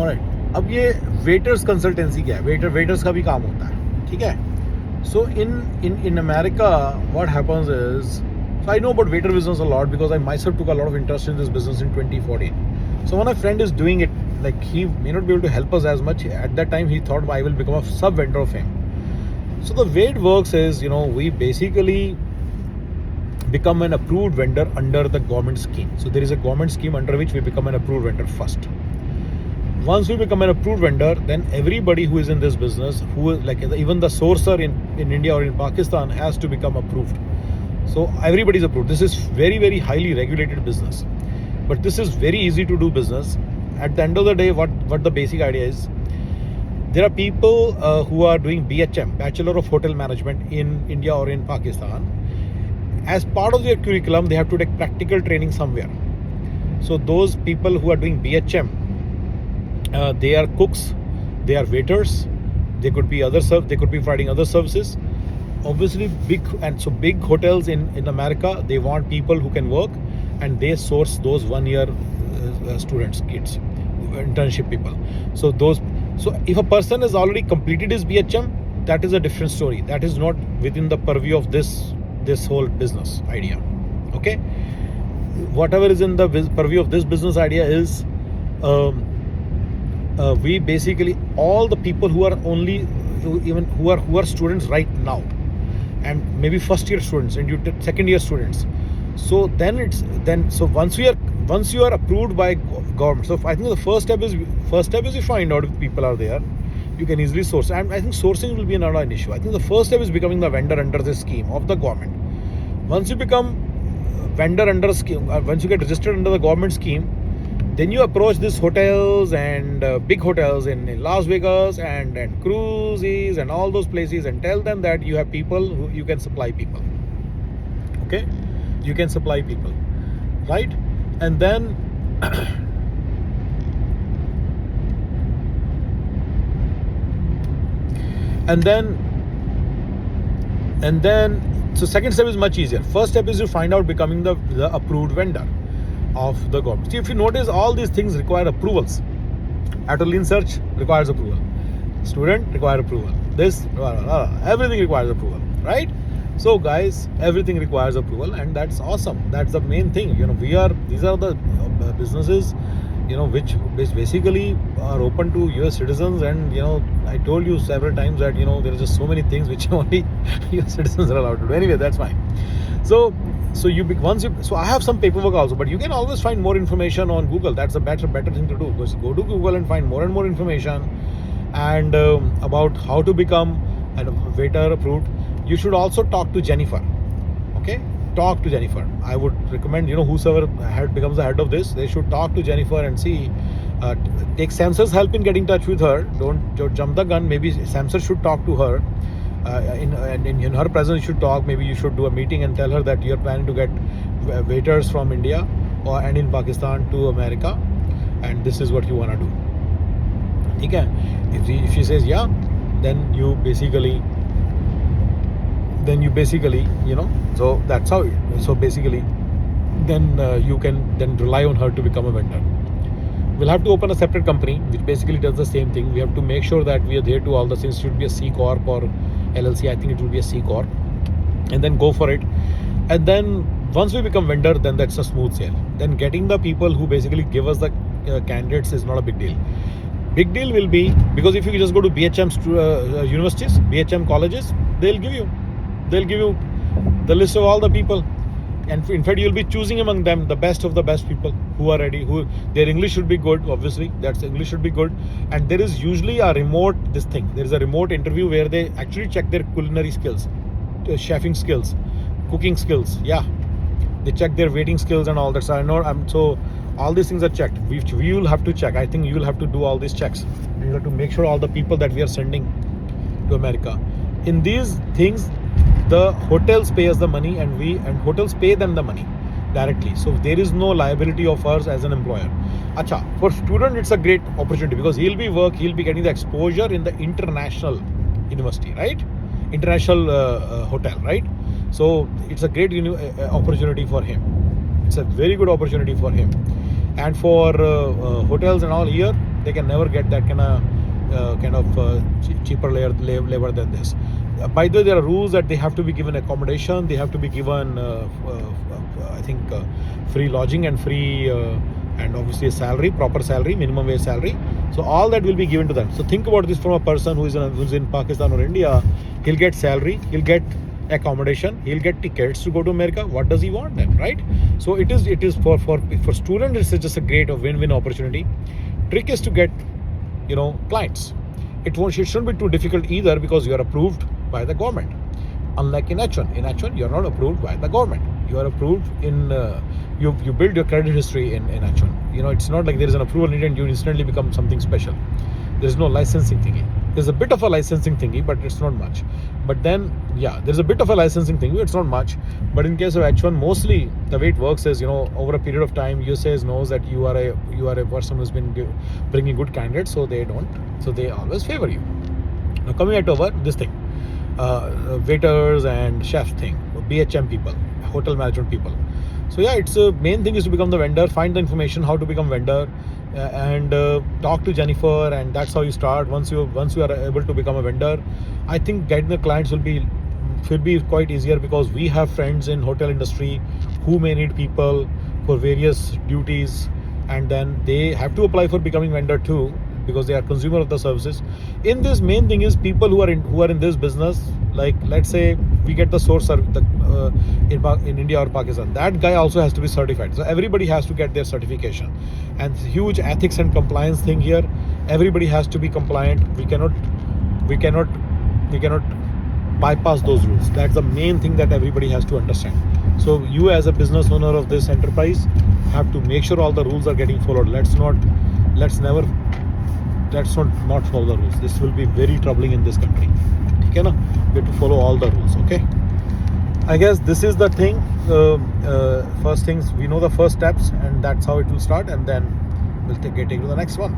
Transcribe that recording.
Alright, अब ये waiters consultancy क्या है? वेटर्स का भी काम होता है, ठीक है? So in America, what happens is, so I know about waiter business a lot because I myself took a lot of interest in this business in 2014. So when a friend is doing it, like he may not be able to help us as much. At that time, he thought I will become a sub vendor of him. So the way it works is, we basically become an approved vendor under the government scheme. So there is a government scheme under which we become an approved vendor first. Once we become an approved vendor, then everybody who is in this business, who like even the sourcer in India or in Pakistan, has to become approved. So everybody is approved. This is very, very highly regulated business, but this is very easy to do business. At the end of the day, what the basic idea is, there are people who are doing BHM, Bachelor of Hotel Management, in India or in Pakistan. As part of their curriculum, they have to take practical training somewhere. So those people who are doing BHM, they are cooks, they are waiters, they could be they could be providing other services. Obviously, big hotels in America, they want people who can work, and they source those 1 year students, kids, internship people. So if a person has already completed his BHM, that is a different story. That is not within the purview of this whole business idea. Okay, whatever is in the purview of this business idea is, we basically, all the people who are students right now, and maybe first year students and second year students. So so once you are approved by government, so I think the first step is you find out if people are there. You can easily source, and I think sourcing will be not an issue. I think the first step is becoming the vendor under the scheme of the government. Once you become vendor under scheme, once you get registered under the government scheme, then you approach these hotels and big hotels in Las Vegas and cruises and all those places, and tell them that you have people who you can supply people. Okay, you can supply people, right? And then so second step is much easier. First step is you find out becoming the approved vendor of the government. See, if you notice, all these things require approvals. Atoline search requires approval. Student require approval. Everything requires approval, right? So guys, everything requires approval, and that's awesome. That's the main thing. These are the businesses, which basically are open to US citizens, and I told you several times that there are just so many things which only US citizens are allowed to do. Anyway, that's fine. So I have some paperwork also, but you can always find more information on Google. That's a better thing to do. Because go to Google and find more and more information, and about how to become a waiter approved. You should also talk to Jennifer. Okay, talk to Jennifer. I would recommend, whosoever becomes the head of this, they should talk to Jennifer and see. Take Samsar's help in getting in touch with her. Don't jump the gun. Maybe Samsar should talk to her. In her presence, you should talk. Maybe you should do a meeting and tell her that you're planning to get waiters from India and in Pakistan to America, and this is what you want to do. Okay? If she says yeah, then you basically, so that's how. So basically, then you can then rely on her to become a vendor. We'll have to open a separate company which basically does the same thing. We have to make sure that we are there to all the things. It should be a C Corp or LLC. I think it will be a C Corp, and then go for it. And then once we become vendor, then that's a smooth sale. Then getting the people who basically give us the candidates is not a big deal. Big deal will be, because if you just go to BHM universities, BHM colleges, they'll give you the list of all the people. And in fact, you'll be choosing among them the best of the best people who are ready, who their English should be good. Obviously, that's English should be good. And there is usually a remote there is a remote interview where they actually check their culinary skills, chefing skills, cooking skills. Yeah, they check their waiting skills and all that. So all these things are checked. We will have to check. I think you will have to do all these checks. You have to make sure all the people that we are sending to America, in these things, the hotels pay us the money, and hotels pay them the money directly. So there is no liability of ours as an employer. Acha, for student, it's a great opportunity because he'll be getting the exposure in the international university, right? International hotel, right? So it's a great opportunity for him. It's a very good opportunity for him. And for hotels and all here, They can never get that kind of cheaper labor than this. By the way, there are rules that they have to be given accommodation, they have to be given I think free lodging and free and obviously a salary, proper salary, minimum wage salary. So all that will be given to them. So think about this from a person who's in Pakistan or India. He'll get salary, he'll get accommodation, he'll get tickets to go to America. What does he want then, right? So it is for students, it's just a great win-win opportunity. Trick is to get clients. It shouldn't be too difficult either, because you are approved by the government. Unlike in H1, you are not approved by the government. You are approved in you build your credit history in H1. It's not like there is an approval needed and you instantly become something special. There is no licensing thingy. There's a bit of a licensing thingy, but it's not much. But then, there's a bit of a licensing thingy, it's not much. But in case of H1, mostly the way it works is, over a period of time, USAID knows that you are a person who's been bringing good candidates, so they always favor you. Now coming at over this thing, waiters and chefs thing, BHM people, hotel management people. So it's main thing is to become the vendor, find the information how to become vendor, and talk to Jennifer, and that's how you start. Once you are able to become a vendor, I think getting the clients will be quite easier, because we have friends in hotel industry who may need people for various duties, and then they have to apply for becoming vendor too, because they are consumer of the services. In this, main thing is people who are in this business, like let's say we get the source in India or Pakistan, that guy also has to be certified. So everybody has to get their certification, and huge ethics and compliance thing here. Everybody has to be compliant. We cannot bypass those rules. That's the main thing that everybody has to understand. So you as a business owner of this enterprise have to make sure all the rules are getting followed. Let's not follow the rules. This will be very troubling in this country. Okay, na? We have to follow all the rules. Okay, I guess this is the thing. First things, we know the first steps, and that's how it will start, and then we'll take it to the next one.